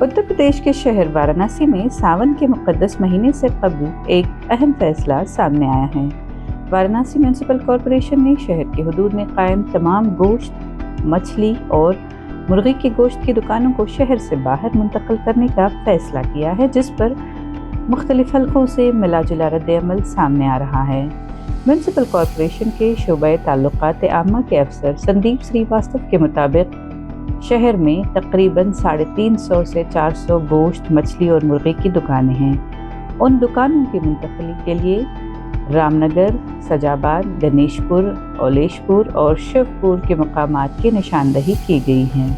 उत्तर प्रदेश के शहर वाराणसी में सावन के मुक़द्दस महीने से कबल एक अहम फैसला सामने आया है। वाराणसी म्यूनिसिपल कॉरपोरेशन ने शहर के हुदूद में कायम तमाम गोश्त, मछली और मुर्गी के गोश्त की दुकानों को शहर से बाहर मुंतकिल करने का फैसला किया है, जिस पर मुख्तलिफ हलकों से मिला जुला रद्द-ए-अमल सामने आ रहा है। म्यूनिसिपल कॉरपोरेशन के शोबे ताल्लुकात आम्मा के अफसर संदीप श्रीवास्तव के मुताबिक शहर में तकरीबन 350 से 400 गोश्त, मछली और मुर्गी की दुकानें हैं। उन दुकानों की मुंतकली के लिए रामनगर, सजाबाद, गणेशपुर, औलेशपुर और शिवपुर के मकामात की निशानदही की गई है।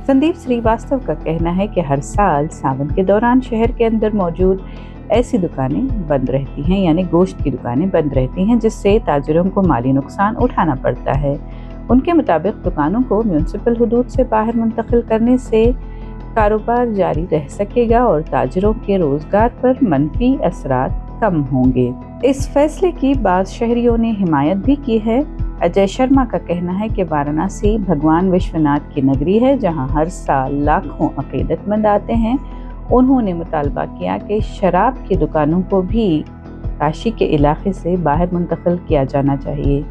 संदीप श्रीवास्तव का कहना है कि हर साल सावन के दौरान शहर के अंदर मौजूद ऐसी दुकानें बंद रहती हैं, यानी गोश्त की दुकानें बंद रहती हैं, जिससे ताजिरों को माली नुकसान उठाना पड़ता है। उनके मुताबिक दुकानों को म्यूनिसिपल हुदूद से बाहर मुंतकिल करने से कारोबार जारी रह सकेगा और ताजिरों के रोजगार पर मनफी असरात कम होंगे। इस फैसले की बाज़ शहरियों ने हिमायत भी की है। अजय शर्मा का कहना है कि वाराणसी भगवान विश्वनाथ की नगरी है, जहां हर साल लाखों अकीदतमंद आते हैं। उन्होंने मुतालबा किया कि शराब की दुकानों को भी काशी के इलाके से बाहर मुंतकिल किया जाना चाहिए।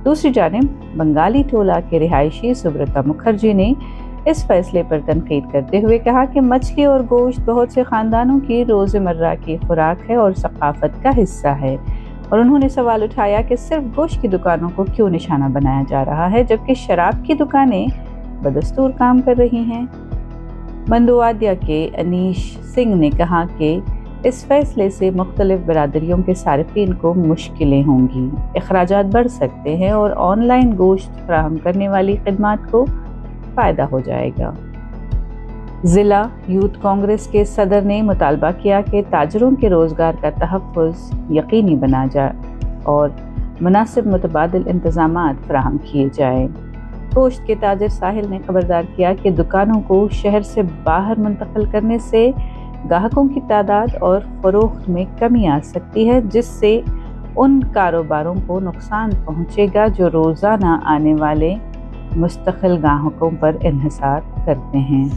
दूसरी जानिब बंगाली टोला के रिहायशी सुब्रता मुखर्जी ने इस फैसले पर तनकीद करते हुए कहा कि मछली और गोश्त बहुत से खानदानों की रोज़मर्रा की खुराक है और सकाफत का हिस्सा है, और उन्होंने सवाल उठाया कि सिर्फ गोश्त की दुकानों को क्यों निशाना बनाया जा रहा है, जबकि शराब की दुकानें बदस्तूर काम कर रही हैं। मंदुवादिया के अनीश सिंह ने कहा कि इस फैसले से मुख्तलिफ बरादरियों के सारिफीन को मुश्किलें होंगी, अखराजात बढ़ सकते हैं और ऑनलाइन गोश्त फराहम करने वाली खिदमात को फ़ायदा हो जाएगा। ज़िला यूथ कांग्रेस के सदर ने मुतालबा किया कि ताजरों के रोज़गार का तहफ़्फ़ुज़ यकीनी बना जाए और मुनासिब मुतबादिल इंतज़ामात फराहम किए जाएँ। गोश्त के ताजर साहिल ने खबरदार किया कि दुकानों को शहर से बाहर मुंतकिल करने से गाहकों की तादाद और फ़रोख्त में कमी आ सकती है, जिससे उन कारोबारों को नुकसान पहुंचेगा जो रोज़ाना आने वाले मुस्तकिल गाहकों पर इन्हिसार करते हैं।